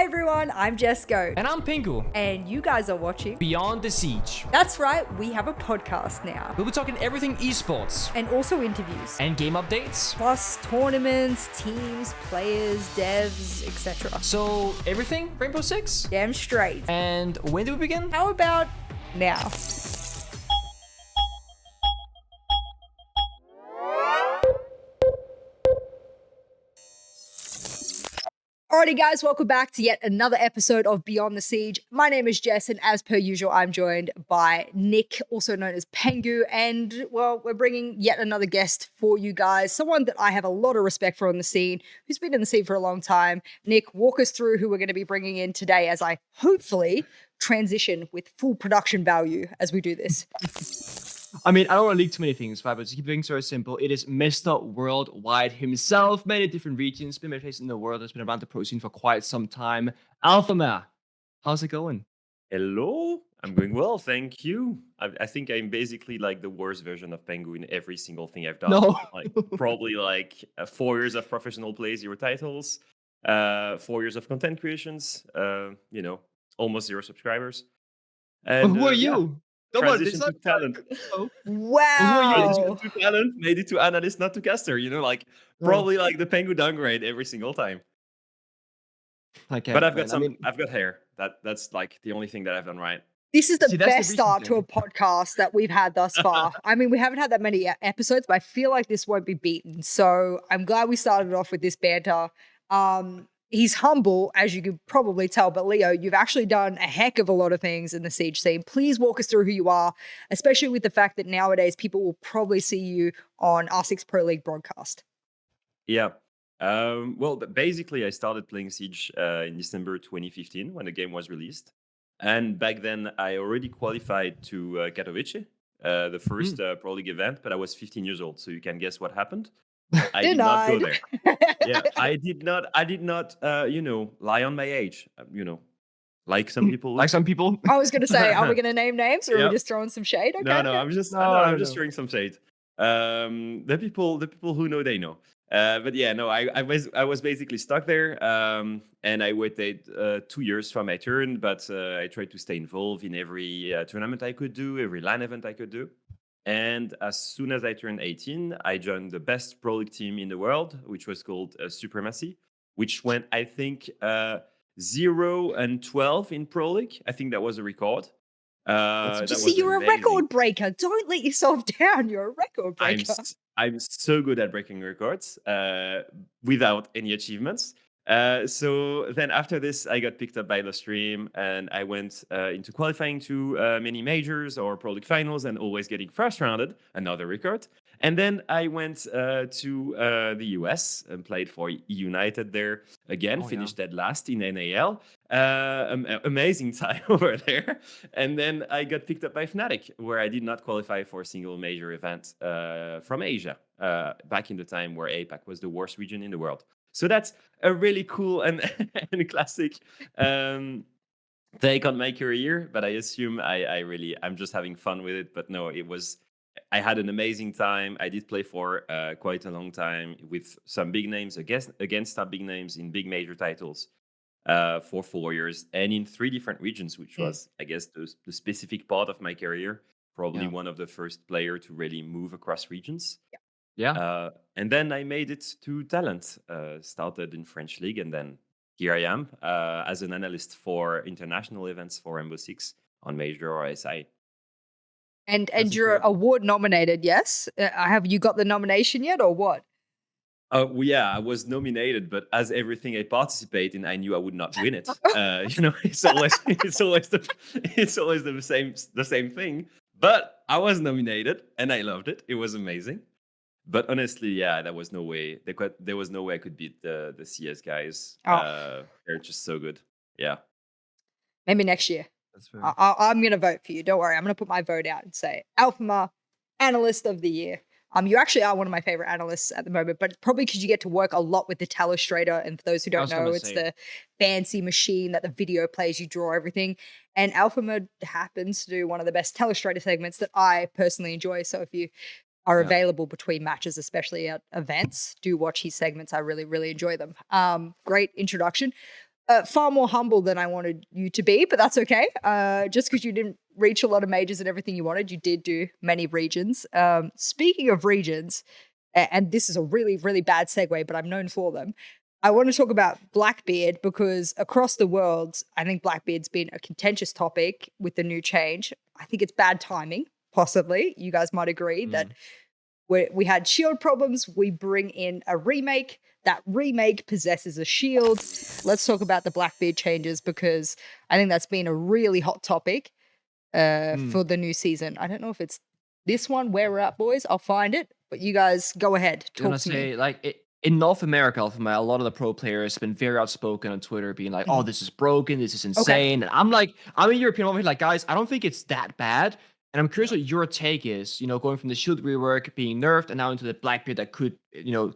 Hi everyone, I'm JessGOAT. And I'm Pengu. And you guys are watching Beyond the Siege. That's right, we have a podcast now. We'll be talking everything esports. And also interviews. And game updates. Plus tournaments, teams, players, devs, etc. So everything Rainbow Six? Damn straight. And when do we begin? How about now? Alrighty guys, welcome back to yet another episode of Beyond the Siege. My name is Jess, and as per usual, I'm joined by Nick, also known as Pengu, and well, we're bringing yet another guest for you guys, someone that I have a lot of respect for on the scene, who's been in the scene for a long time. Nick, walk us through who we're going to be bringing in today as I hopefully transition with full production value as we do this. I mean, I don't want to leak too many things, but to keep things very simple, it is Mr. Worldwide himself, many different regions, been many places in the world, has been around the pro scene for quite some time. Alphama, how's it going? Hello, I'm going well, thank you. I think I'm basically like the worst version of Pengu in every single thing I've done. No. Like, probably like 4 years of professional plays, 0 titles, 4 years of content creations, almost 0 subscribers. And, who are you? Transition to talent. Wow. To talent, made it to analyst, not to caster. Probably like the Pengu downgrade every single time. Okay, But I've got hair. That's like the only thing that I've done right. This is the that's best the start to a thing. podcast that we've had thus far. I mean, we haven't had that many episodes, but I feel like this won't be beaten. So I'm glad we started off with this banter. He's humble, as you could probably tell, but Leo, you've actually done a heck of a lot of things in the Siege scene. Please walk us through who you are, especially with the fact that nowadays people will probably see you on R6 Pro League broadcast. Yeah. Basically, I started playing Siege in December 2015 when the game was released. And back then, I already qualified to Katowice, the first Pro League event, but I was 15 years old. So you can guess what happened. I did not go there. Yeah, I did not, lie on my age, like some people. Like some people? I was going to say, are we going to name names or are Yep. we just throwing some shade? Okay. No, I'm just throwing some shade. The people who know, they know. But yeah, no, I was basically stuck there, and I waited 2 years for my turn. But I tried to stay involved in every tournament I could do, every LAN event I could do. And as soon as I turned 18, I joined the best Pro League team in the world, which was called Supremacy, which went, I think, 0-12 in Pro League. I think that was a record. You see, you're a record breaker. Don't let yourself down. You're a record breaker. I'm so good at breaking records without any achievements. So then after this, I got picked up by the stream and I went into qualifying to many majors or Pro League finals and always getting first rounded, another record. And then I went to the US and played for United there again, finished dead last in NAL. Amazing time over there. And then I got picked up by Fnatic, where I did not qualify for a single major event from Asia, back in the time where APAC was the worst region in the world. So that's a really cool and classic take on my career. But I assume I'm just having fun with it. But no, I had an amazing time. I did play for quite a long time with some big names against some big names in big major titles for 4 years and in 3 different regions, which was, I guess, the specific part of my career. Probably one of the first player to really move across regions. Yeah. And then I made it to Talent, started in French League, and then here I am as an analyst for international events for Rainbow Six on Major or SI. And you're award nominated, yes? Have you got the nomination yet or what? Yeah, I was nominated, but as everything I participate in, I knew I would not win it. It's always the same thing. But I was nominated, and I loved it. It was amazing. But honestly, yeah, there was no way. There was no way I could beat the CS guys. They're just so good. Yeah. Maybe next year. That's fair. I'm going to vote for you. Don't worry. I'm going to put my vote out and say Alphama, Analyst of the Year. You actually are one of my favorite analysts at the moment, but probably because you get to work a lot with the Talostrator. And for those who don't know, it's the fancy machine that the video plays, you draw everything. And Alphama happens to do one of the best Talostrator segments that I personally enjoy. So if you are available between matches, especially at events, do watch his segments. I really, really enjoy them. Great introduction. Far more humble than I wanted you to be, but that's okay. Just because you didn't reach a lot of majors and everything you wanted, you did do many regions. Speaking of regions, and this is a really, really bad segue, but I'm known for them. I want to talk about Blackbeard because across the world, I think Blackbeard's been a contentious topic with the new change. I think it's bad timing, possibly. You guys might agree that we had shield problems. We bring in a remake. That remake possesses a shield. Let's talk about the Blackbeard changes because I think that's been a really hot topic for the new season. I don't know if it's this one where we're at, boys. I'll find it. But you guys go ahead. I want Talk to to me. say, like, in North America, Alphama, a lot of the pro players have been very outspoken on Twitter, being like, "Oh, this is broken. This is insane." And I'm like, I'm a European over here, like, guys, I don't think it's that bad. And I'm curious what your take is. You know, going from the shield rework being nerfed and now into the Blackbeard that could,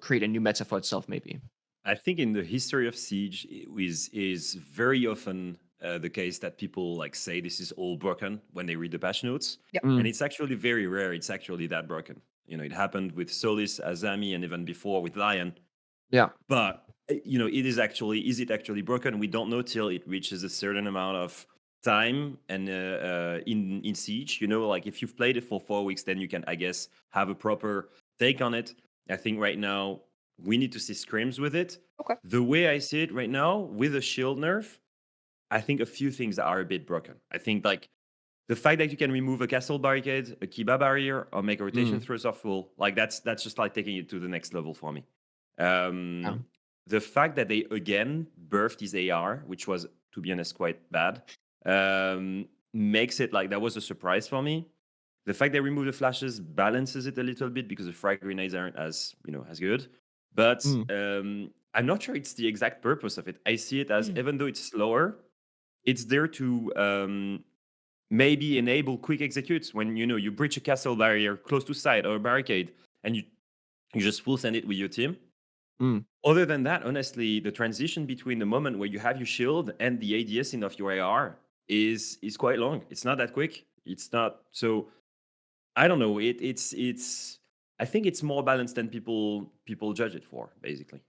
create a new meta for itself, maybe. I think in the history of Siege is very often the case that people like say this is all broken when they read the patch notes. Yep. And it's actually very rare it's actually that broken. It happened with Solis, Azami, and even before with Lion. Yeah. But is it actually broken? We don't know till it reaches a certain amount of time and in Siege. Like if you've played it for 4 weeks, then you can, I guess, have a proper take on it. I think right now we need to see scrims with it. Okay. The way I see it right now, with a shield nerf, I think a few things are a bit broken. I think like the fact that you can remove a castle barricade, a Kiba barrier, or make a rotation throws off full, like that's just like taking it to the next level for me. The fact that they again birthed his AR, which was, to be honest, quite bad, makes it like that was a surprise for me. The fact they remove the flashes balances it a little bit because the frag grenades aren't as good. But I'm not sure it's the exact purpose of it. I see it as, even though it's slower, it's there to maybe enable quick executes when you breach a castle barrier close to side or a barricade, and you just full send it with your team. Other than that, honestly, the transition between the moment where you have your shield and the ADSing of your AR is quite long. It's not that quick. It's not so. I don't know. It's. I think it's more balanced than people judge it for, basically.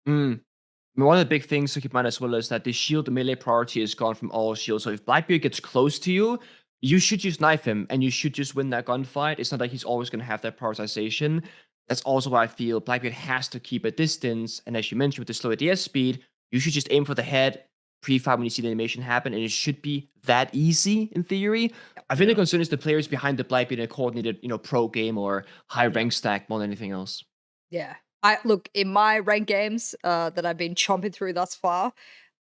One of the big things to keep in mind as well is that the shield melee priority is gone from all shields. So if Blackbeard gets close to you, you should just knife him and you should just win that gunfight. It's not like he's always going to have that prioritization. That's also why I feel Blackbeard has to keep a distance. And as you mentioned, with the slow ADS speed, you should just aim for the head, pre-fire when you see the animation happen, and it should be that easy in theory. I think the concern is the players behind the Blackbeard in a coordinated, pro game or high rank stack more than anything else. Yeah. Look, in my ranked games that I've been chomping through thus far,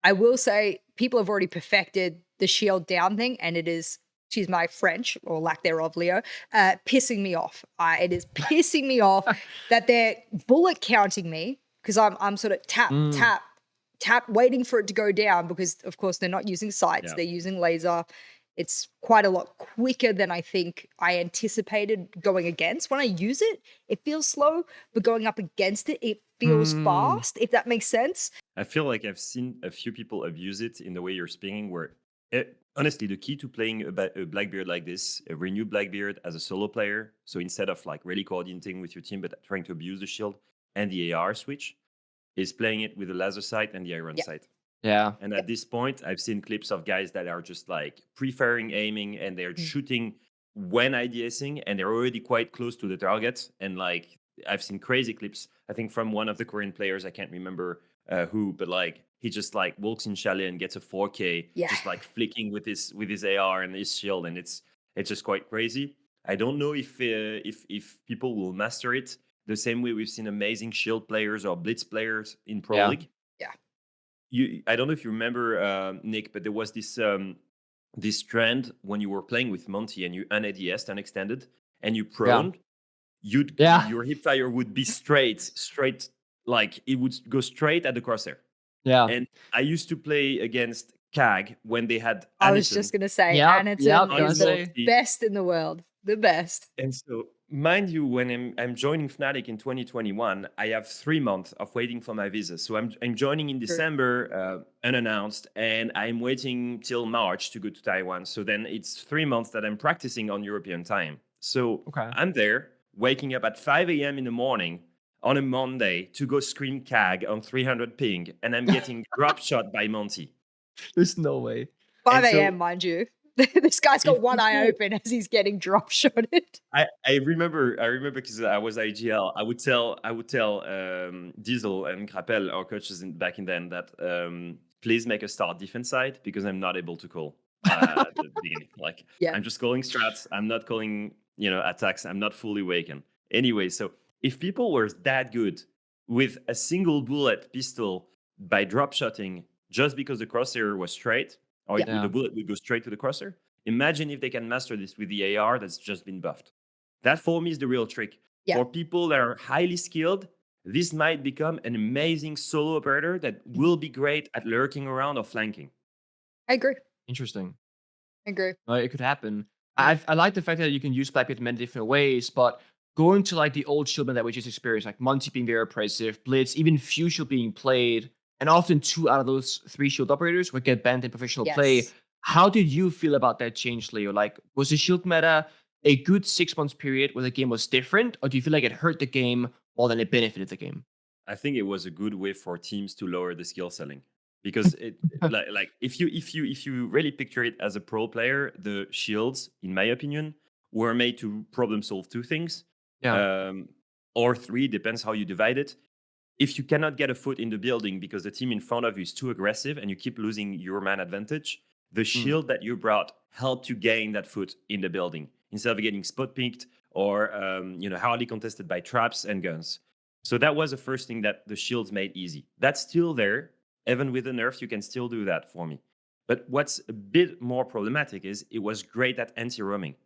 I will say people have already perfected the shield down thing, and it is, excuse my French or lack thereof, Leo, pissing me off. It is pissing me off that they're bullet counting me because I'm sort of tap, waiting for it to go down because, of course, they're not using sights. They're using laser. It's quite a lot quicker than I think I anticipated going against. When I use it, it feels slow, but going up against it, it feels fast, if that makes sense. I feel like I've seen a few people abuse it in the way you're speaking, where honestly, the key to playing a Blackbeard like this, a renewed Blackbeard as a solo player, so instead of like really coordinating with your team, but trying to abuse the shield and the AR switch, is playing it with the laser sight and the iron sight. Yeah. And at this point, I've seen clips of guys that are just like pre-firing, aiming, and they're shooting when IDSing, and they're already quite close to the target. And like, I've seen crazy clips, I think from one of the Korean players, I can't remember who, but like, he just like walks in chalet and gets a 4K, just like flicking with his AR and his shield, and it's just quite crazy. I don't know if people will master it the same way we've seen amazing shield players or blitz players in Pro League. I don't know if you remember, Nick, but there was this trend when you were playing with Monty and you un-ADS'd, unextended, and you proned, your hipfire would be straight, like it would go straight at the crosshair. Yeah. And I used to play against CAG when they had Aniton. I was just going to say, Aniton is the best in the world. The best. And so, mind you, when I'm joining Fnatic in 2021, I have 3 months of waiting for my visa. So I'm joining in December, unannounced, and I'm waiting till March to go to Taiwan. So then it's 3 months that I'm practicing on European time. So I'm there, waking up at 5 a.m. in the morning on a Monday to go scream CAG on 300 ping, and I'm getting drop shot by Monty. There's no way. 5 And so a.m., mind you. This guy's got if one eye people, open as he's getting drop shotted. I remember because I was IGL. I would tell Diesel and Krapel, our coaches back in then, that please make us start defense side because I'm not able to call at the beginning. Like Yeah. I'm just calling strats. I'm not calling attacks. I'm not fully waken. Anyway, so if people were that good with a single bullet pistol by drop shotting just because the crosshair was straight, or Yeah. the bullet would go straight to the crosshair. Imagine if they can master this with the AR that's just been buffed. That for me is the real trick. Yeah. For people that are highly skilled, this might become an amazing solo operator that will be great at lurking around or flanking. I agree. Interesting. I agree. It could happen. I like the fact that you can use Blackbeard in many different ways, but going to like the old shieldmen that we just experienced, like Monty being very oppressive, Blitz, even Fuchsia being played, and often 2 out of those 3 shield operators would get banned in professional play. Yes. How did you feel about that change, Leo? Like, was the shield meta a good 6 months period where the game was different, or do you feel like it hurt the game more than it benefited the game? I think it was a good way for teams to lower the skill ceiling because it like if you really picture it as a pro player, the shields, in my opinion, were made to problem solve 2 things, or 3, depends how you divide it. If you cannot get a foot in the building because the team in front of you is too aggressive and you keep losing your man advantage, the shield that you brought helped you gain that foot in the building instead of getting spot picked or hardly contested by traps and guns. So that was the first thing that the shields made easy. That's still there. Even with the nerfs, you can still do that for me. But what's a bit more problematic is it was great at anti-roaming.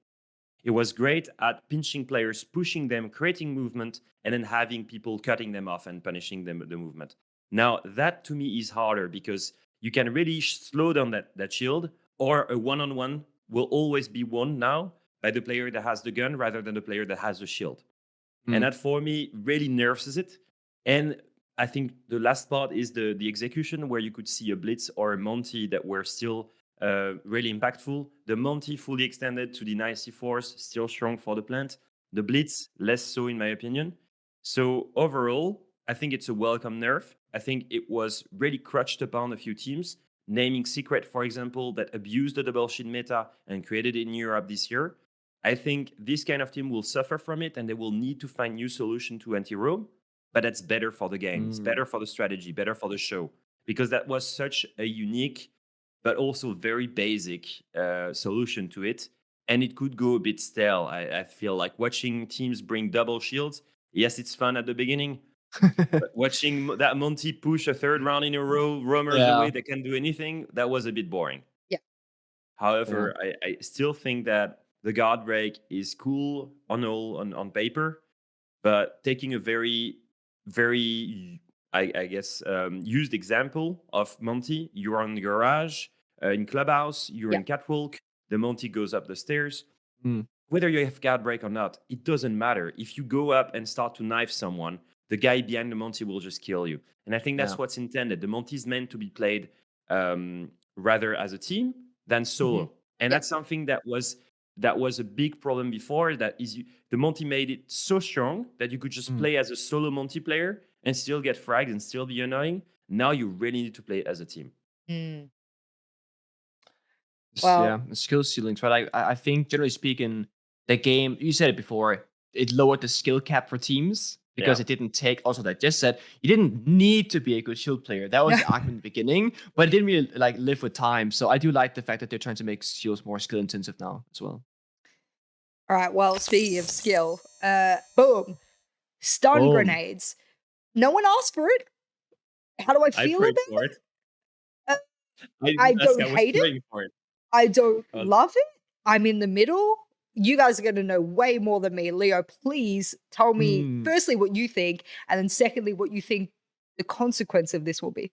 It was great at pinching players, pushing them, creating movement, and then having people cutting them off and punishing them the movement. Now, that to me is harder because you can really slow down that shield, or a one-on-one will always be won now by the player that has the gun rather than the player that has the shield. And that for me really nerfs it. And I think the last part is the execution, where you could see a Blitz or a Monty that were still really impactful. The Monty fully extended to deny C4s, still strong for the plant. The Blitz, less so in my opinion. So overall, I think it's a welcome nerf. I think it was really crutched upon a few teams, naming Secret, for example, that abused the double shield meta and created it in Europe this year. I think this kind of team will suffer from it and they will need to find new solution to anti-roam, but that's better for the game. It's better for the strategy, better for the show, because that was such a unique, but also very basic solution to it. And it could go a bit stale. I feel like watching teams bring double shields. Yes, it's fun at the beginning, but watching that Monty push a 3rd round in a row, roamers away, they can't do anything, that was a bit boring. Yeah. However, I still think that the guard break is cool on paper, but taking a very, very, I guess, used example of Monty, you're on the garage, in clubhouse, you're in catwalk, the Monty goes up the stairs. Whether you have guard break or not, it doesn't matter. If you go up and start to knife someone, the guy behind the Monty will just kill you. And I think that's what's intended. The Monty is meant to be played rather as a team than solo. And that's something that was a big problem before. That is, the Monty made it so strong that you could just play as a solo Monty player and still get fragged and still be annoying. Now you really need to play as a team. Well, skill ceilings, right? I think generally speaking, the game, you said it before, it lowered the skill cap for teams because it didn't take, also that Jess said, you didn't need to be a good shield player. That was the argument in the beginning, but it didn't really like live with time. So I do like the fact that they're trying to make shields more skill intensive now as well. All right, well, speaking of skill, boom, stun grenades. No one asked for it. How do I feel about it? I don't hate it. I don't love it. I'm in the middle. You guys are going to know way more than me. Leo, please tell me, firstly, what you think, and then secondly, what you think the consequence of this will be.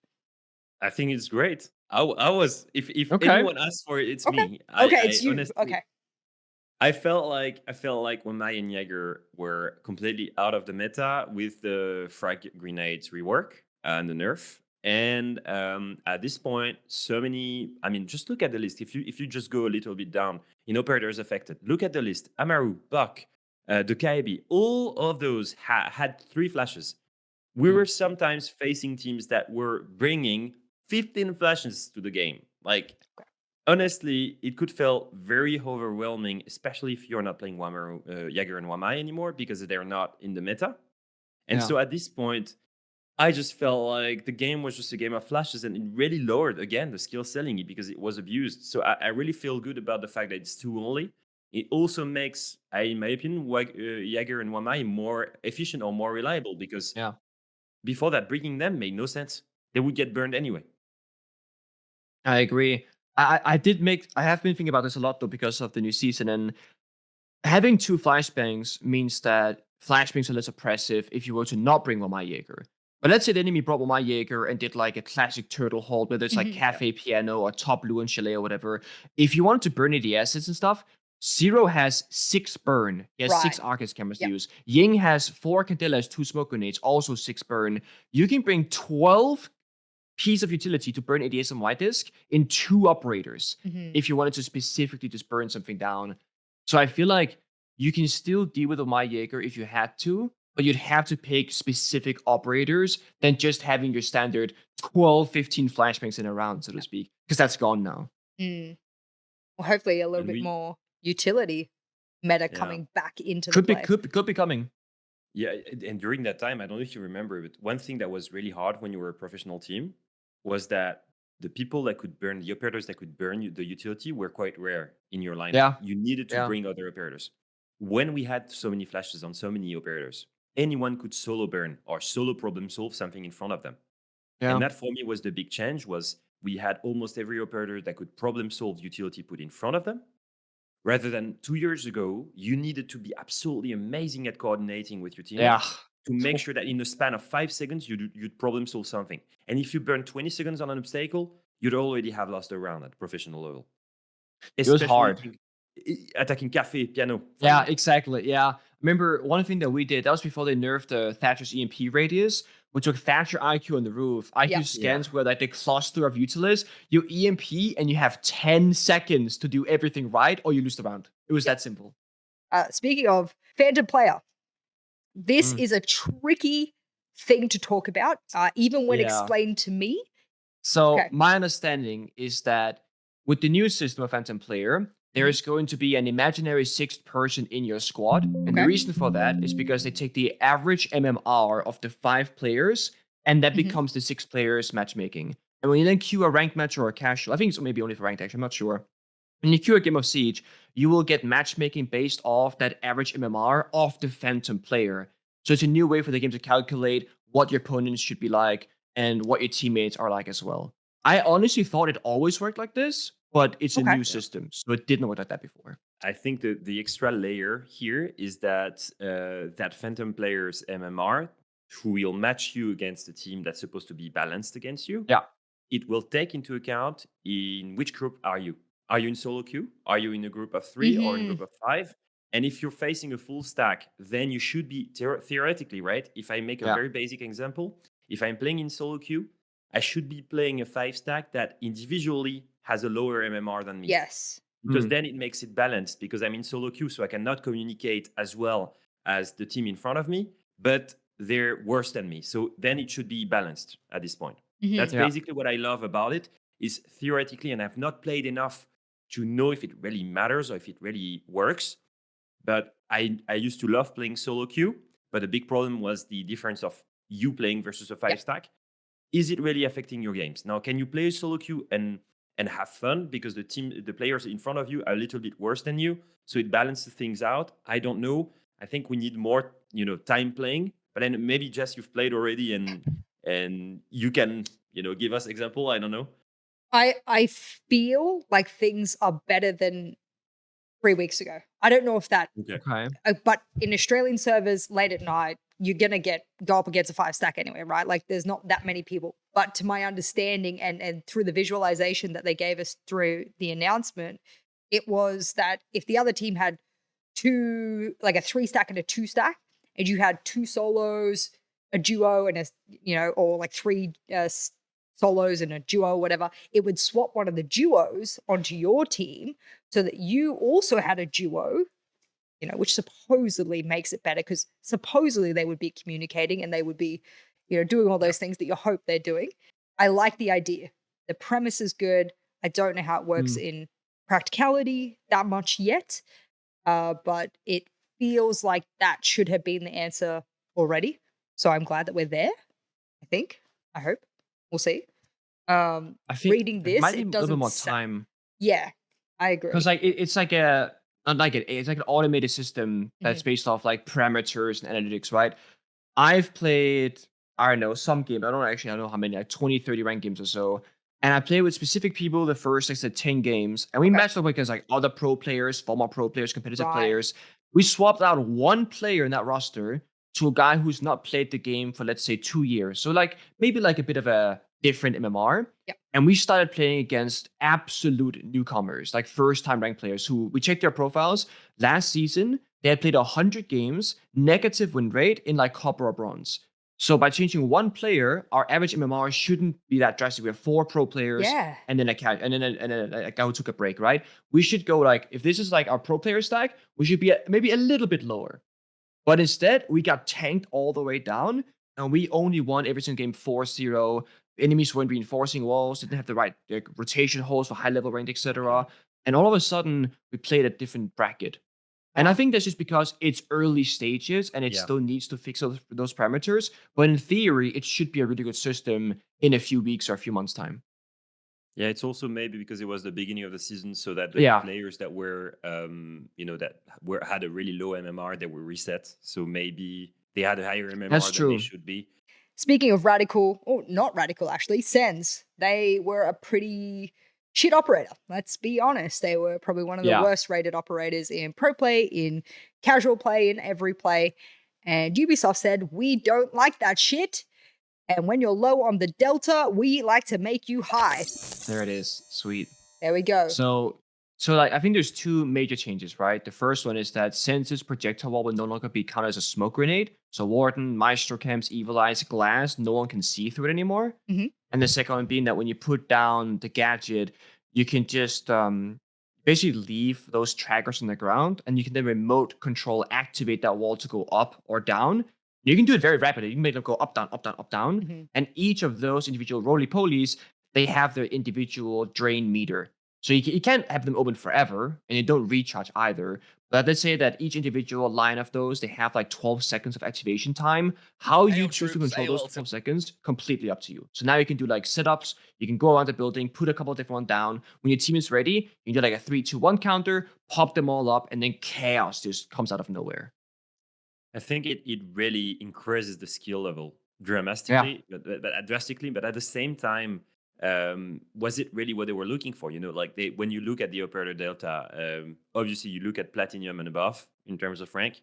I think it's great. I was, if anyone asked for it, it's me. It's you. Honestly, I felt like when Maya and Jaeger were completely out of the meta with the frag grenades rework and the nerf. And at this point, so many, I mean, just look at the list. If you just go a little bit down in operators affected, look at the list. Amaru, Buck, the KIB, all of those had 3 flashes. We were sometimes facing teams that were bringing 15 flashes to the game. Like, honestly, it could feel very overwhelming, especially if you're not playing Jaeger and Wamai anymore because they're not in the meta. And Yeah. so at this point, I just felt like the game was just a game of flashes, and it really lowered again the skill ceiling because it was abused. So I really feel good about the fact that it's 2 only. It also makes, in my opinion, Jaeger and Wamai more efficient or more reliable because Yeah. before that, breaking them made no sense. They would get burned anyway. I agree. I have been thinking about this a lot though because of the new season, and having 2 flashbangs means that flashbangs are less oppressive if you were to not bring Wamai Jaeger. But let's say the enemy brought Wamai Jaeger and did like a classic turtle hold, whether it's like Cafe Piano or Top Blue and Chalet or whatever. If you wanted to burn the assets and stuff, Zero has 6 burn. He has 6 Right. Arcus cameras to Yep. use. Ying has 4, Candela has 2 smoke grenades, also 6 burn. You can bring 12 piece of utility to burn ADS and white disk in 2 operators if you wanted to specifically just burn something down. So I feel like you can still deal with a My Jaeger if you had to, but you'd have to pick specific operators than just having your standard 12, 15 flashbangs in a round, so to speak, because that's gone now. Well, hopefully a little And bit we- more utility meta Yeah. coming back into Could the be play. could be coming. Yeah, and during that time, I don't know if you remember, but one thing that was really hard when you were a professional team was that the people that could burn, the operators that could burn the utility were quite rare in your lineup. Yeah. You needed to Yeah. bring other operators. When we had so many flashes on so many operators, anyone could solo burn or solo problem solve something in front of them. Yeah. And that for me was the big change was we had almost every operator that could problem solve utility put in front of them. Rather than 2 years ago, you needed to be absolutely amazing at coordinating with your teammates to make sure that in the span of 5 seconds, you'd problem solve something. And if you burn 20 seconds on an obstacle, you'd already have lost a round at professional level. It was hard. Attacking Cafe, Piano. for Yeah, example. exactly. Yeah. Remember, one thing that we did, that was before they nerfed the Thatcher's EMP radius. We took Thatcher IQ on the roof. IQ Yeah. scans where like the cluster of Utilis, you EMP and you have 10 seconds to do everything right or you lose the round. It was that simple. Speaking of Phantom Player, this Mm. is a tricky thing to talk about, even when Yeah. explained to me. So Okay. my understanding is that with the new system of Phantom Player, there is going to be an imaginary 6th person in your squad. And the Okay. reason for that is because they take the average MMR of the 5 players, and that Mhm. becomes the 6 players matchmaking. And when you then queue a ranked match or a casual, I think it's maybe only for ranked actually, I'm not sure. When you queue a game of Siege, you will get matchmaking based off that average MMR of the Phantom player. So it's a new way for the game to calculate what your opponents should be like and what your teammates are like as well. I honestly thought it always worked like this, but it's a Okay. new system, so it didn't work like that before. I think the extra layer here is that that Phantom player's MMR, who will match you against a team that's supposed to be balanced against you, Yeah. it will take into account in which group are you. Are you in solo queue? Are you in a group of 3 or in a group of 5? And if you're facing a full stack, then you should be theoretically, right? If I make a Yeah. very basic example, if I'm playing in solo queue, I should be playing a 5 stack that individually has a lower MMR than me. Yes. Because Mm. then it makes it balanced because I'm in solo queue, so I cannot communicate as well as the team in front of me, but they're worse than me. So then it should be balanced at this point. Mhm. That's Yeah. basically what I love about it is theoretically, and I've not played enough to know if it really matters or if it really works. But I used to love playing solo queue, but the big problem was the difference of you playing versus a 5 Yeah. stack. Is it really affecting your games? Now, can you play solo queue and have fun because the players in front of you are a little bit worse than you, so it balances things out? I don't know. I think we need more, time playing. But then maybe Jess, you've played already, and you can, give us example. I don't know. I feel like things are better than 3 weeks ago. I don't know if that, Okay. but in Australian servers late at night, you're gonna go up against a 5 stack anyway, right? Like there's not that many people. But to my understanding and through the visualization that they gave us through the announcement, it was that if the other team had a 3 stack and a 2 stack, and you had 2 solos, a duo, and or like 3 solos and a duo, whatever, it would swap one of the duos onto your team so that you also had a duo, which supposedly makes it better because supposedly they would be communicating and they would be, doing all those things that you hope they're doing. I like the idea. The premise is good. I don't know how it works in practicality that much yet, but it feels like that should have been the answer already. So I'm glad that we're there. I think. I hope. We'll see. I think Reading it might this, need it a little bit doesn't. more time Yeah, I agree. because like it's like a not like it's like an automated system that's based off like parameters and analytics, right? I've played, I don't know, some games. I don't actually know how many, like 20, 30 ranked games or so. And I played with specific people the first, like I said, 10 games. And we matched up against like other pro players, former pro players, competitive Right. players. We swapped out one player in that roster to a guy who's not played the game for, let's say, 2 years. So like maybe like a bit of a different MMR. Yep. And we started playing against absolute newcomers, like first-time ranked players who we checked their profiles. Last season, they had played 100 games, negative win rate in like copper or bronze. So by changing one player, our average MMR shouldn't be that drastic. We have 4 pro players, Yeah. and then a guy who took a break, right? We should go like, if this is like our pro player stack, we should be maybe a little bit lower. But instead, we got tanked all the way down, and we only won every single game 4-0. Enemies weren't reinforcing walls, didn't have the right rotation holes for high level range, etc. And all of a sudden, we played a different bracket. And I think that's just because it's early stages and it still needs to fix those parameters. But in theory, it should be a really good system in a few weeks or a few months' time. Yeah, it's also maybe because it was the beginning of the season, so that the players that were, had a really low MMR, they were reset. So maybe they had a higher MMR than they should be. Speaking of radical, or not radical actually, Sens, they were a pretty shit operator. Let's be honest. They were probably one of the worst rated operators in pro play, in casual play, in every play. And Ubisoft said, we don't like that shit. And when you're low on the delta, we like to make you high. There it is. Sweet. There we go. So like I think there's 2 major changes, right? The first one is that Sens's projectile wall will no longer be counted as a smoke grenade. So Warden, Maestro Camps, Evil Eyes, Glass, no one can see through it anymore. And the second one being that when you put down the gadget, you can just basically leave those trackers on the ground, and you can then remote control activate that wall to go up or down. You can do it very rapidly. You can make them go up, down, up, down, up, down. And each of those individual roly-polies, they have their individual drain meter. So you can't have them open forever, and you don't recharge either. But let's say that each individual line of those, they have like 12 seconds of activation time. How you choose to control those 12 seconds, completely up to you. So now you can do like setups. You can go around the building, put a couple of different ones down. When your team is ready, you can do like a 3-2-1 counter, pop them all up, and then chaos just comes out of nowhere. I think it really increases the skill level drastically, but at the same time, was it really what they were looking for? Like when you look at the operator delta, obviously you look at platinum and above in terms of rank.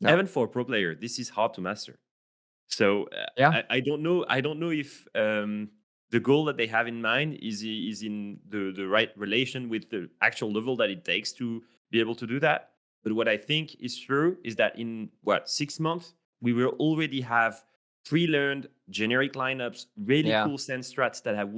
Even for a pro player, this is hard to master. So I don't know. I don't know if the goal that they have in mind is in the right relation with the actual level that it takes to be able to do that. But what I think is true is that in 6 months, we will already have pre-learned generic lineups, really cool Sens strats that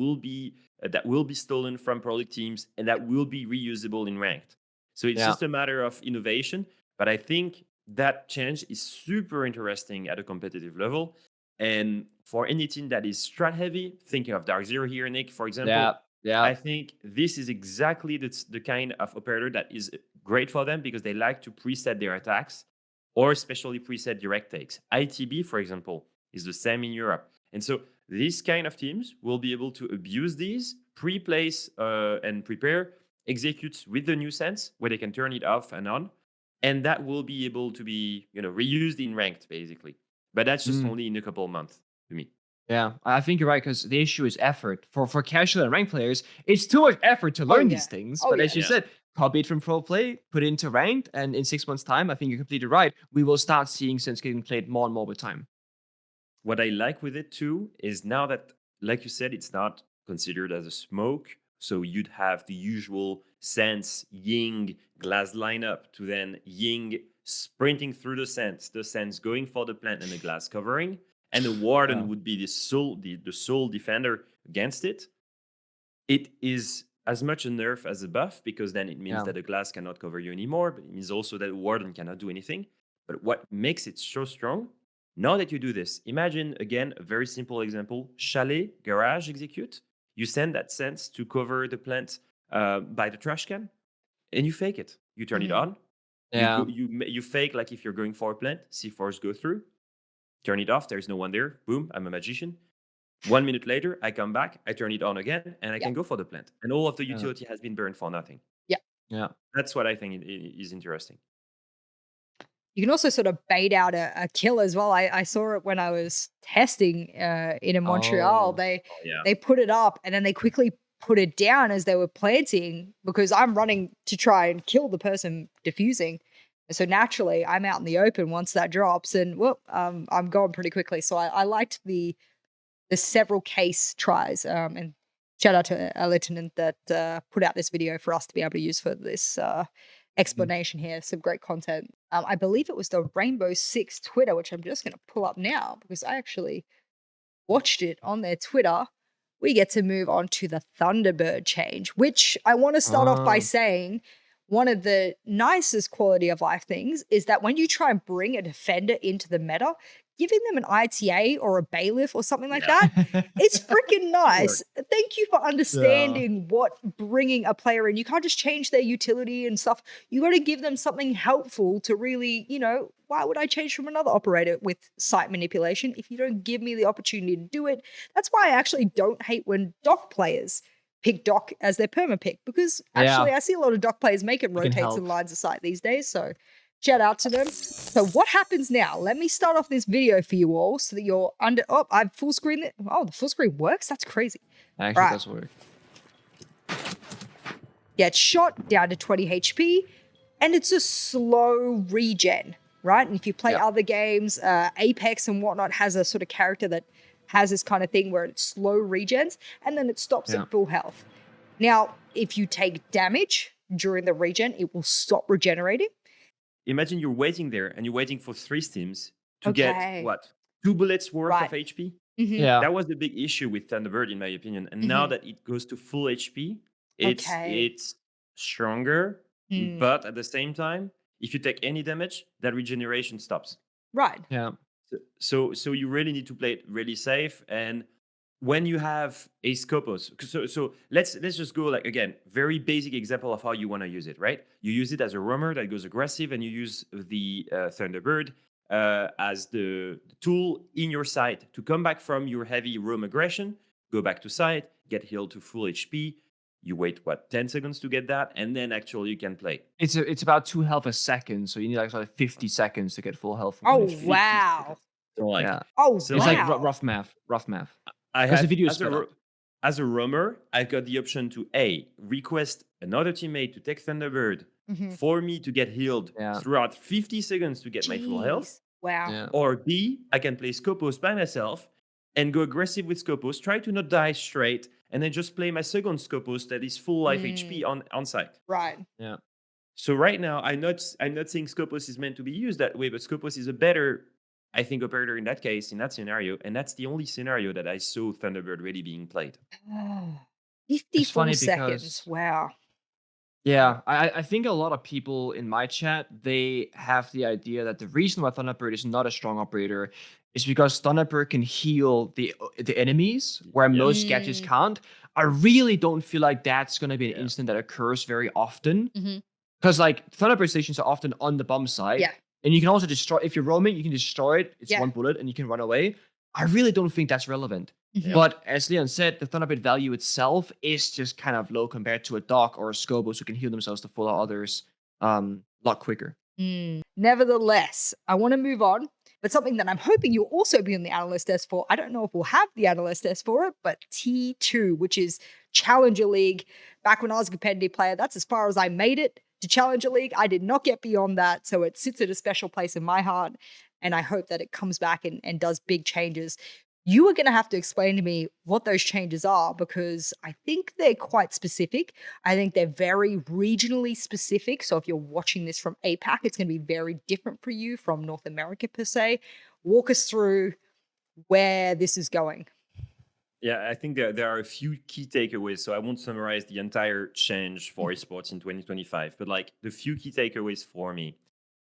will be stolen from pro teams and that will be reusable in ranked. So it's just a matter of innovation. But I think that change is super interesting at a competitive level. And for any team that is strat heavy, thinking of Dark Zero here, Nick, for example, I think this is exactly the kind of operator that is great for them because they like to preset their attacks or especially preset direct takes. ITB, for example, is the same in Europe. And so these kind of teams will be able to abuse these, pre-place and prepare executes with the new Sens where they can turn it off and on. And that will be able to be reused in ranked, basically. But that's just only in a couple of months to me. Yeah, I think you're right because the issue is effort. For casual and ranked players, it's too much effort to learn these things. But as you said, copy it from pro play, put it into ranked, and in 6 months' time, I think you're completely right. We will start seeing Sens getting played more and more with time. What I like with it too is now that, like you said, it's not considered as a smoke. So you'd have the usual Sens Ying Glass lineup to then Ying sprinting through the Sens going for the plant and the Glass covering. And the Warden would be the sole defender against it. It is as much a nerf as a buff, because then it means Yeah. that the glass cannot cover you anymore, but it means also that Warden cannot do anything. But what makes it so strong, now that you do this, imagine again a very simple example: chalet, garage, execute. You send that sense to cover the plant by the trash can, and you fake it. You turn it on. Yeah. You fake like if you're going for a plant. C4s go through. Turn it off. There's no one there. Boom! I'm a magician. 1 minute later, I come back. I turn it on again, and I Yeah. can go for the plant. And all of the Yeah. utility has been burned for nothing. Yeah. That's what I think is interesting. You can also sort of bait out a kill as well. I saw it when I was testing in Montreal. Oh. They Oh, yeah. they put it up and then they quickly put it down as they were planting because I'm running to try and kill the person diffusing. And so naturally, I'm out in the open once that drops, and I'm going pretty quickly. So I liked the several case tries. And shout out to Lieutenant that put out this video for us to be able to use for this explanation here. Some great content. I believe it was the Rainbow Six Twitter, which I'm just going to pull up now because I actually watched it on their Twitter. We get to move on to the Thunderbird change, which I want to start off by saying one of the nicest quality of life things is that when you try and bring a defender into the meta, giving them an ITA or a bailiff or something like that, it's freaking nice. Thank you for understanding what bringing a player in. You can't just change their utility and stuff. You got to give them something helpful to really, why would I change from another operator with site manipulation if you don't give me the opportunity to do it? That's why I actually don't hate when doc players pick doc as their perma pick, because actually I see a lot of doc players make it rotates in lines of sight these days. So shout out to them. So what happens now? Let me start off this video for you all so that you're under. Oh, I've full screen it. Oh, the full screen works? That's crazy. Actually, does work. Get shot down to 20 HP, and it's a slow regen, right? And if you play other games, Apex and whatnot has a sort of character that has this kind of thing where it's slow regens, and then it stops at full health. Now, if you take damage during the regen, it will stop regenerating. Imagine you're waiting there and you're waiting for 3 steams to get what? 2 bullets worth of HP? Mm-hmm. Yeah. That was the big issue with Thunderbird, in my opinion. And now that it goes to full HP, it's stronger. But at the same time, if you take any damage, that regeneration stops. Right. Yeah. So you really need to play it really safe. And when you have a Scopus, so let's just go like, again, very basic example of how you want to use it, right? You use it as a roamer that goes aggressive, and you use the Thunderbird as the tool in your side to come back from your heavy roam aggression, go back to side, get healed to full HP. You wait, 10 seconds to get that, and then actually you can play. It's about 2 health a second, so you need like 50 seconds to get full health. Oh, wow. So like, it's like rough math. I have, the video as a roamer, I've got the option to request another teammate to take Thunderbird for me to get healed throughout 50 seconds to get my full health. Wow. Yeah. Or B, I can play Scopus by myself and go aggressive with Scopus, try to not die straight, and then just play my second Scopus that is full life HP on site. Right. Yeah. So right now, I'm not saying Scopus is meant to be used that way, but Scopus is a better, I think, operator in that case, in that scenario. And that's the only scenario that I saw Thunderbird really being played. 54 seconds. Wow. Yeah, I think a lot of people in my chat, they have the idea that the reason why Thunderbird is not a strong operator is because Thunderbird can heal the enemies where most gadgets can't. I really don't feel like that's going to be an instant that occurs very often. Because like Thunderbird stations are often on the bomb site. Yeah. And you can also destroy, if you're roaming, you can destroy it. It's 1 bullet and you can run away. I really don't think that's relevant. But as Leon said, the Thunderbird value itself is just kind of low compared to a Doc or a Scopus who can heal themselves to full others a lot quicker. Nevertheless, I want to move on. But something that I'm hoping you'll also be on the analyst desk for, I don't know if we'll have the analyst desk for it, but T2, which is Challenger League. Back when I was a competitive player, that's as far as I made it to Challenger League. I did not get beyond that, so it sits at a special place in my heart, and I hope that it comes back and does big changes. You are going to have to explain to me what those changes are, because I think they're quite specific. I think they're very regionally specific. So if you're watching this from APAC, it's going to be very different for you from North America per se. Walk us through where this is going. Yeah, I think there are a few key takeaways. So I won't summarize the entire change for esports in 2025, but like the few key takeaways for me,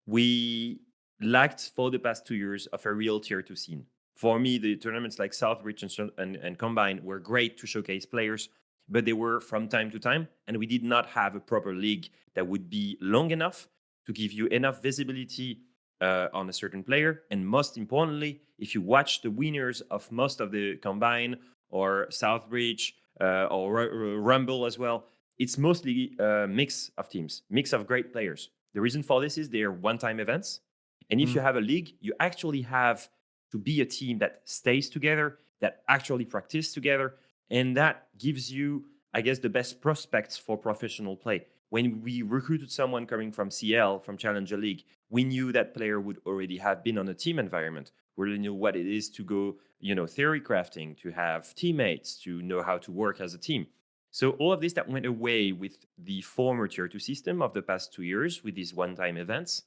we lacked for the past 2 years of a real tier 2 scene. For me, the tournaments like Southbridge and Combine were great to showcase players, but they were from time to time, and we did not have a proper league that would be long enough to give you enough visibility on a certain player. And most importantly, if you watch the winners of most of the Combine or Southbridge or Rumble as well, it's mostly a mix of teams, mix of great players. The reason for this is they're one-time events. And if you have a league, you actually have to be a team that stays together, that actually practice together. And that gives you, I guess, the best prospects for professional play. When we recruited someone coming from CL, from Challenger League, we knew that player would already have been on a team environment. We really knew what it is to go, theory crafting, to have teammates, to know how to work as a team. So all of this that went away with the former tier 2 system of the past 2 years with these one-time events.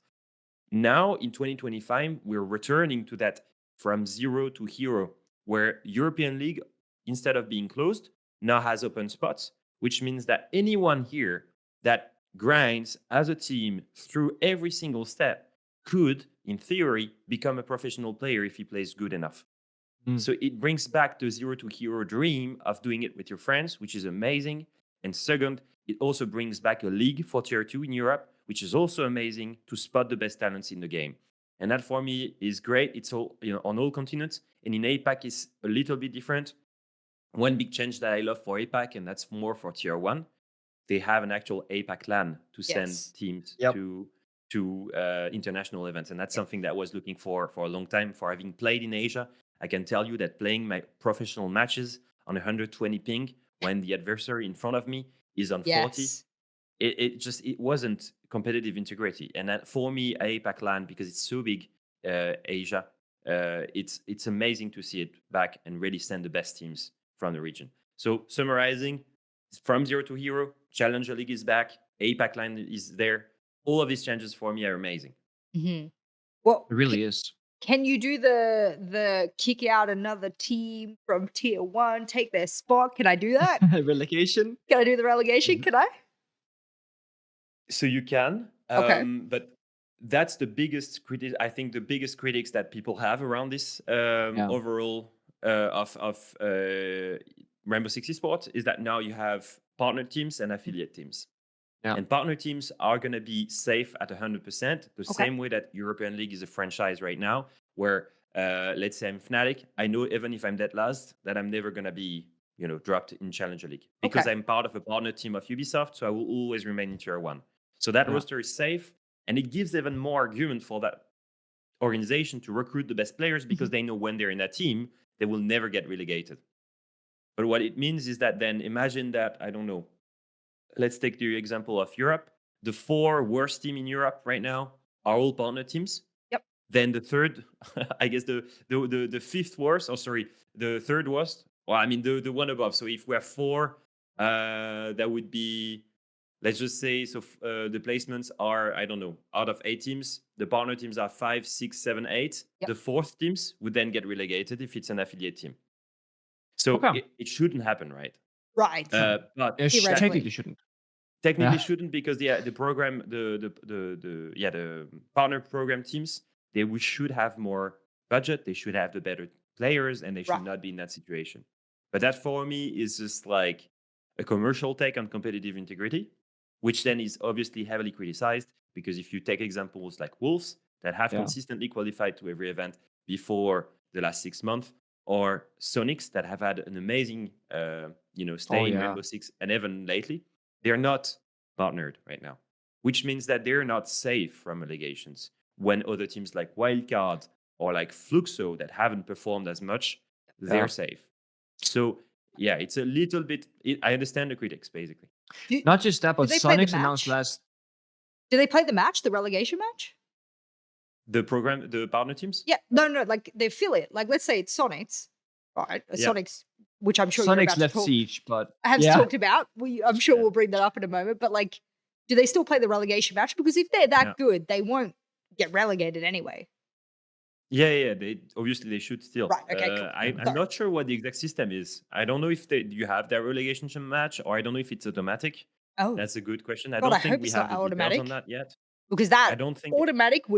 Now in 2025, we're returning to that from zero to hero, where European League, instead of being closed, now has open spots, which means that anyone here that grinds as a team through every single step could, in theory, become a professional player if he plays good enough. So it brings back the zero to hero dream of doing it with your friends, which is amazing. And second, it also brings back a league for tier 2 in Europe, which is also amazing to spot the best talents in the game. And that for me is great. It's all on all continents. And in APAC is a little bit different. One big change that I love for APAC, and that's more for tier 1, they have an actual APAC LAN to send teams to international events. And that's something that I was looking for a long time. For having played in Asia, I can tell you that playing my professional matches on 120 ping when the adversary in front of me is on 40, it wasn't competitive integrity. And that for me, APAC LAN, because it's so big, Asia, it's amazing to see it back and really send the best teams from the region. So summarizing, from zero to hero, Challenger League is back, APAC LAN is there. All of these changes for me are amazing. Well, It really is. Can you do the kick out another team from tier 1, take their spot? Can I do that? Relegation? Can I do the relegation? Can I? So you can, Okay. but that's the biggest I think the biggest critics that people have around this overall of Rainbow Six Esports is that now you have partner teams and affiliate teams. Yeah. And partner teams are going to be safe at 100%, the same way that European League is a franchise right now, where let's say I'm Fnatic, I know even if I'm dead last, that I'm never going to be dropped in Challenger League because I'm part of a partner team of Ubisoft, so I will always remain in tier 1. So that roster is safe, and it gives even more argument for that organization to recruit the best players because they know when they're in that team, they will never get relegated. But what it means is that then imagine that, I don't know, let's take the example of Europe. The 4 worst teams in Europe right now are all partner teams. Yep. Then the third, I guess the fifth worst, the third worst. Well, I mean the one above. So if we have 4, that would be, let's just say, so the placements are, I don't know, out of 8 teams, the partner teams are 5, 6, 7, 8. Yep. The 4th teams would then get relegated if it's an affiliate team. So it shouldn't happen, right? Right. But Technically shouldn't. Technically shouldn't, because the program, the partner program teams, they should have more budget, they should have the better players, and they should not be in that situation. But that for me is just like a commercial take on competitive integrity, which then is obviously heavily criticized, because if you take examples like Wolves that have consistently qualified to every event before the last 6 months, or Sonics that have had an amazing stay in Rainbow Six, and even lately, they're not partnered right now, which means that they're not safe from allegations when other teams like Wildcard or like Fluxo that haven't performed as much, they're safe. So yeah, it's a little bit, I understand the critics basically. Not just that, but Sonics announced last. Do they play the match, the relegation match? The program, the partner teams? Yeah, no, like the affiliate. Like, let's say it's Sonics, right? Sonics, which I'm sure Sonics you're about left to talk. Siege, but I have talked about. I'm sure we'll bring that up in a moment. But like, do they still play the relegation match? Because if they're that good, they won't get relegated anyway. Yeah. They obviously they should still. Right. Okay. Cool. I'm Sorry. not sure what the exact system is. I don't know if you have that relegation match, or I don't know if it's automatic. Oh That's a good question. I God, I don't think hope we it's have not the details on automatic that yet. because that I don't think it automatic I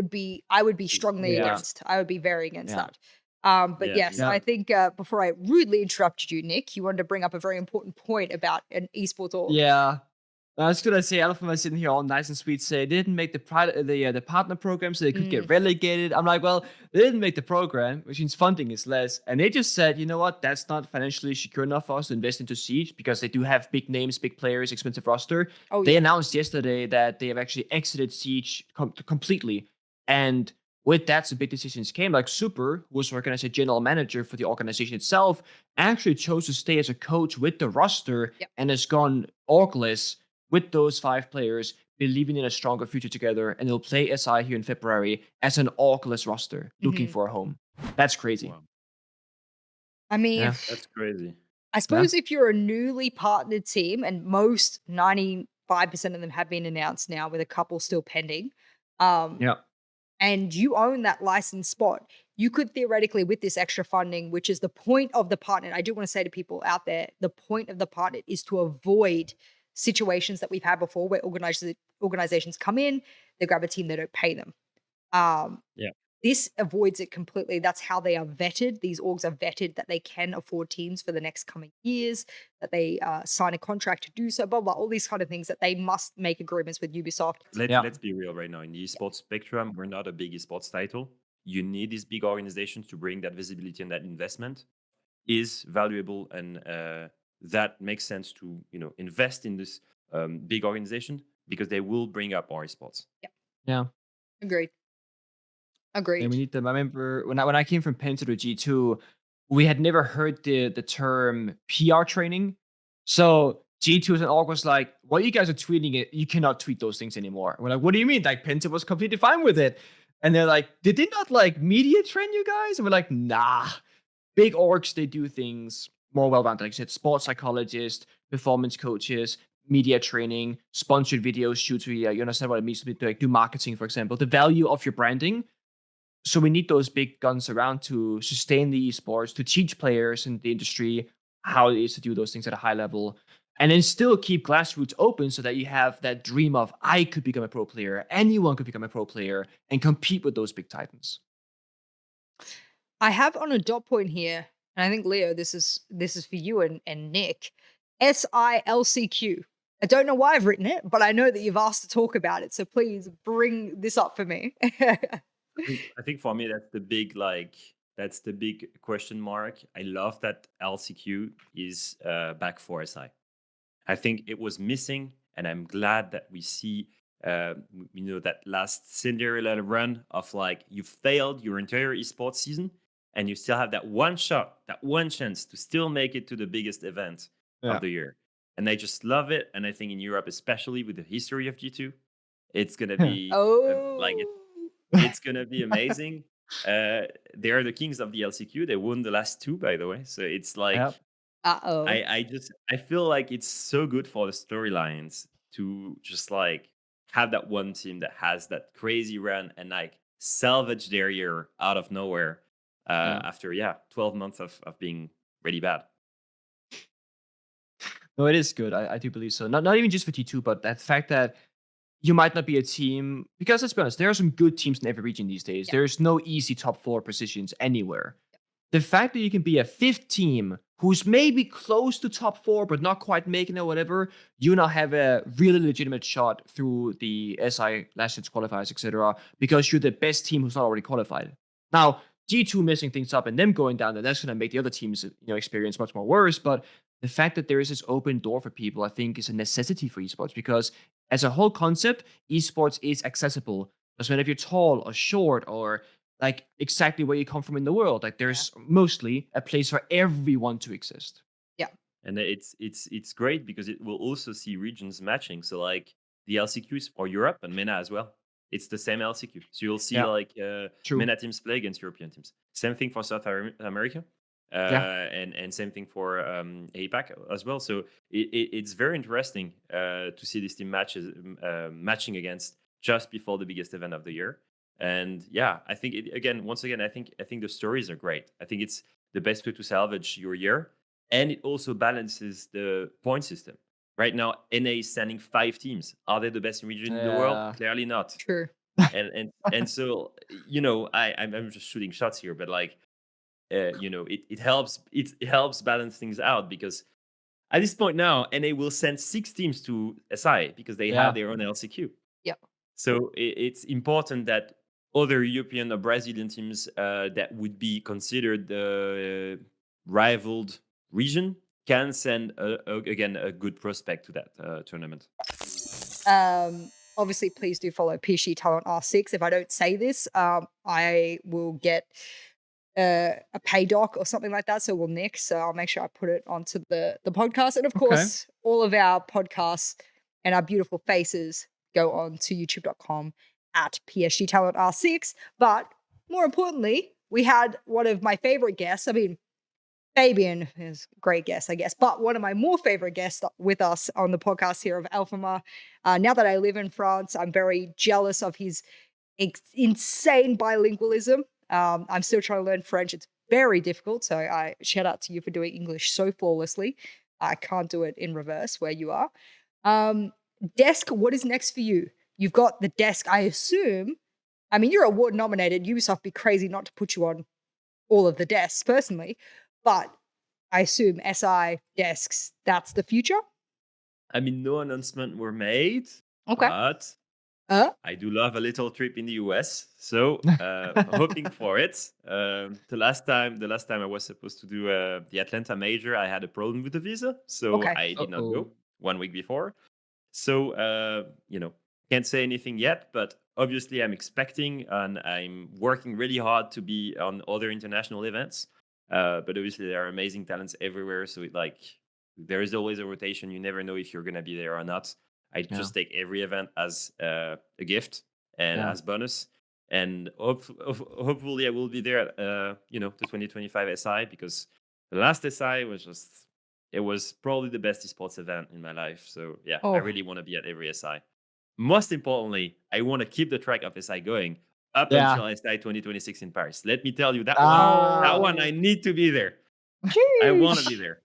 would be is. strongly Yeah. against. I would be very against Yeah. that. But Yeah, yes, me Yeah. I too. think before I rudely interrupted you, Nick, you wanted to bring up a very important point about an esports org. Yeah. I was gonna say Alphama sitting here all nice and sweet say they didn't make the partner program so they could Mm, get relegated. I'm like, well, they didn't make the program, which means funding is less. And they just said, you know what, that's not financially secure enough for us to invest into Siege because they do have big names, big players, expensive roster. oh They yeah. announced yesterday that they have actually exited Siege completely. And with that, some big decisions came. Like Super, who was working as a general manager for the organization itself, actually chose to stay as a coach with the roster Yep. and has gone orgless with those 5 players, believing in a stronger future together, and they'll play SI here in February as an orgless roster, looking Mhm. for a home. That's crazy. Wow, I mean, Yeah. that's crazy. I Yeah. suppose if you're a newly partnered team, and most 95% of them have been announced now, with a couple still pending, um, Yeah. and you own that licensed spot, you could theoretically, with this extra funding, which is the point of the partner, I do want to say to people out there, the point of the partner is to avoid situations that we've had before where organizations come in, they grab a team, they don't pay them. Um, Yeah. this avoids it completely. That's how they are vetted. These orgs are vetted that they can afford teams for the next coming years, that they sign a contract to do so, blah, blah, all these kind of things that they must make agreements with Ubisoft. Yeah. Let's be real right now. In the esports spectrum, we're not a big esports title. You need these big organizations to bring that visibility and that investment is valuable, and that makes sense to invest in this big organization because they will bring up our esports. Yeah. Agreed. And Agreed. we need them. I remember when I came from Penn to the G2, we had never heard the term PR training. So G2 and org was like, "What you guys are tweeting it, you cannot tweet those things anymore." We're like, "What do you mean?" Like Penta was completely fine with it, and they're like, "Did they not like media train you guys?" And we're like, "Nah, big orgs they do things more well rounded. Like I said, sports psychologists, performance coaches, media training, sponsored video shoots. You understand what it means to like do marketing, for example. The value of your branding, so we need those big guns around to sustain the esports, to teach players in the industry how it is to do those things at a high level, and then still keep grassroots open so that you have that dream of I could become a pro player, anyone could become a pro player, and compete with those big titans. I have on a dot point here, and I think Leo, this is for you and Nick. SILCQ. I don't know why I've written it, but I know that you've asked to talk about it. So please bring this up for me. I think for me that's the big question mark. I love that LCQ is back for SI. I think it was missing, and I'm glad that we see that last Cinderella run of like you failed your entire esports season, and you still have that one shot, that one chance to still make it to the biggest event Yeah. of the year. And I just love it. And I think in Europe, especially with the history of G2, it's gonna be Oh. it's gonna be amazing. They are the kings of the LCQ. They won the last 2, by the way. So it's like Yep. Uh-oh. I feel like it's so good for the storylines to just like have that one team that has that crazy run and like salvage their year out of nowhere Yeah. after 12 months of being really bad. No, it is good. I do believe so. Not even just for T2, but that fact that you might not be a team, because let's be honest, there are some good teams in every region these days. Yeah. There's no easy top 4 positions anywhere. The fact that you can be a 5th team who's maybe close to top 4 but not quite making it, whatever, you now have a really legitimate shot through the SI last chance qualifiers, etc., because you're the best team who's not already qualified. Now, G2 messing things up and them going down, that's going to make the other teams experience much more worse. But the fact that there is this open door for people, I think, is a necessity for esports, because as a whole concept, esports is accessible. Because whenever you're tall or short or like exactly where you come from in the world, like there's mostly a place for everyone to exist. And it's great because it will also see regions matching. So like the LCQs for Europe and MENA as well. It's the same LCQ. So you'll see True. MENA teams play against European teams. Same thing for South America. And same thing for APAC as well. So it's very interesting to see these team matches matching against just before the biggest event of the year. And yeah, I think once again, I think the stories are great. I think it's the best way to salvage your year, and it also balances the point system. Right now, NA is standing 5 teams. Are they the best region in the world? Yeah. Clearly not. True. And so I'm just shooting shots here, but like it helps balance things out, because at this point now, NA will send 6 teams to SI because they Yeah. have their own LCQ. Yep. So it's important that other European or Brazilian teams that would be considered the rivaled region can send again a good prospect to that tournament. Obviously, please do follow PSG TALON R6. If I don't say this, I will get a pay doc or something like that. So will Nick. So I'll make sure I put it onto the podcast. And of course, all of our podcasts and our beautiful faces go on to youtube.com at PSG TALON R6. But more importantly, we had one of my favorite guests. I mean, Fabian is a great guest, I guess, but one of my more favorite guests with us on the podcast here of Alphama. Now that I live in France, I'm very jealous of his insane bilingualism. I'm still trying to learn French. It's very difficult. So I shout out to you for doing English so flawlessly. I can't do it in reverse where you are. Desk, what is next for you? You've got the desk, I assume. I mean, you're award nominated. Ubisoft be crazy not to put you on all of the desks personally. But I assume SI desks, that's the future? I mean, no announcement were made. Okay. But I do love a little trip in the US, so hoping for it. The last time I was supposed to do the Atlanta major, I had a problem with the visa, so Okay. I did not go 1 week before. So can't say anything yet, but obviously I'm expecting, and I'm working really hard to be on other international events. But obviously there are amazing talents everywhere, so there is always a rotation. You never know if you're gonna be there or not. I just take every event as a gift and as bonus, and hopefully I will be there at the 2025 SI, because the last SI was probably the best esports event in my life. So yeah, I really want to be at every SI. Most importantly, I want to keep the track of SI going up until SI 2026 in Paris. Let me tell you, that one I need to be there. I want to be there.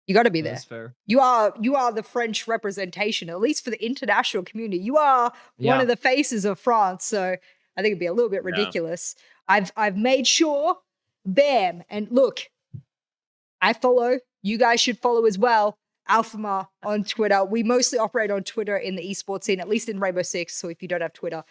You got to be there. That's fair. You are the French representation, at least for the international community. You are one of the faces of France, so I think it'd be a little bit ridiculous. I've made sure, bam, and look, I follow. You guys should follow as well. Alphama on Twitter. We mostly operate on Twitter in the esports scene, at least in Rainbow Six. So if you don't have Twitter,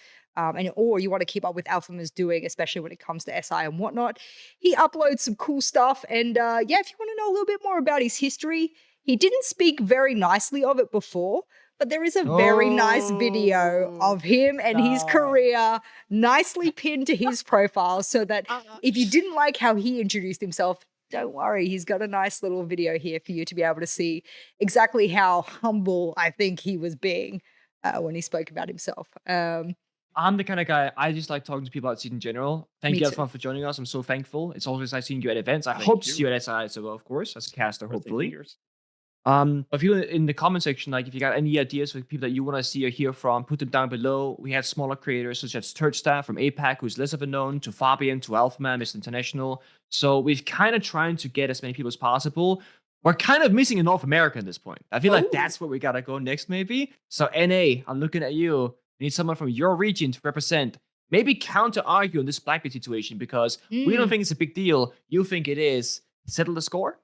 or you want to keep up with Alphama's doing, especially when it comes to SI and whatnot, he uploads some cool stuff. And if you want to know a little bit more about his history, he didn't speak very nicely of it before, but there is a very nice video of him and his career nicely pinned to his profile, so that if you didn't like how he introduced himself, don't worry, he's got a nice little video here for you to be able to see exactly how humble I think he was being when he spoke about himself. I'm the kind of guy, I just like talking to people outside in general. Thank Me you, too. Alphama, for joining us. I'm so thankful. It's always nice seeing you at events. I hope to see you at SI as well, of course, as a caster, hopefully. But if you in the comment section, like if you got any ideas for people that you want to see or hear from, put them down below. We had smaller creators such as Turtstaff from APAC, who's less of a known, to Fabian, to Alphama, Mr. International. So we've kind of trying to get as many people as possible. We're kind of missing in North America at this point. I feel like that's where we gotta go next, maybe. So NA, I'm looking at you. We need someone from your region to represent. Maybe counter-argue on this Blackbeard situation, because we don't think it's a big deal. You think it is. Settle the score?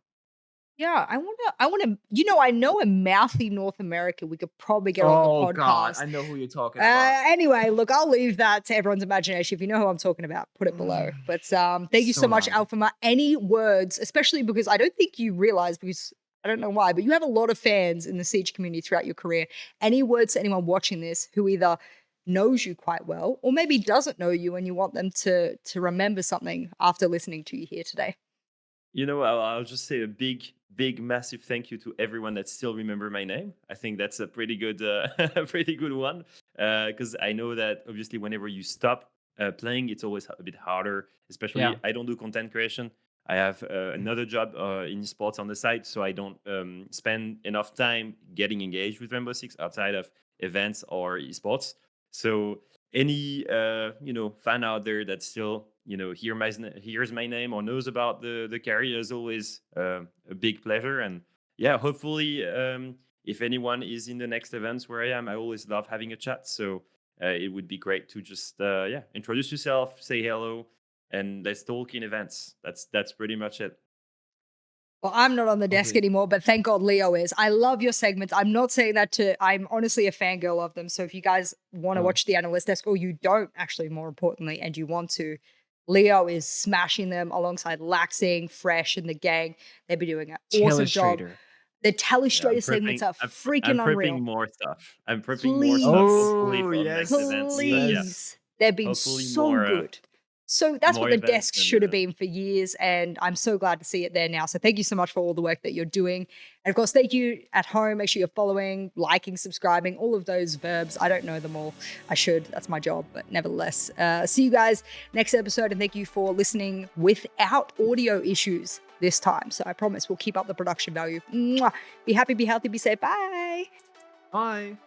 Yeah, I want to, I know a mouthy North America we could probably get on the podcast. God, I know who you're talking about. Anyway, look, I'll leave that to everyone's imagination. If you know who I'm talking about, put it below. But thank you so much, Alphama. Any words, especially because I don't think you realize, because I don't know why, but you have a lot of fans in the Siege community throughout your career. Any words to anyone watching this who either knows you quite well or maybe doesn't know you, and you want them to remember something after listening to you here today? I'll just say a big, massive thank you to everyone that still remember my name. I think that's a pretty good, one, because I know that obviously whenever you stop playing, it's always a bit harder. Especially, I don't do content creation. I have another job in sports on the side, so I don't spend enough time getting engaged with Rainbow Six outside of events or esports. So any fan out there that still hears my name or knows about the carrier is always a big pleasure. And yeah, hopefully if anyone is in the next events where I am, I always love having a chat. So it would be great to just introduce yourself, say hello, and let's talk in events. That's pretty much it. Well, I'm not on the desk Lovely. anymore, but thank God Leo is. I love your segments. I'm not saying that I'm honestly a fangirl of them. So if you guys want to Oh. watch the analyst desk, or you don't actually, more importantly, and you want to, Leo is smashing them alongside Laxing, Fresh, and the gang. They've been doing an awesome job. Telestrator. The Yeah, telestrator segments are freaking I'm unreal. prepping more stuff. I'm prepping more stuff, hopefully Oh, for the yes. next events. But yeah, Please. They've been hopefully so more, good. So that's what more the events desk and, should have been for years. And I'm so glad to see it there now. So thank you so much for all the work that you're doing. And of course, thank you at home. Make sure you're following, liking, subscribing, all of those verbs. I don't know them all. I should. That's my job. But nevertheless, see you guys next episode. And thank you for listening without audio issues this time. So I promise we'll keep up the production value. Mwah. Be happy, be healthy, be safe. Bye. Bye.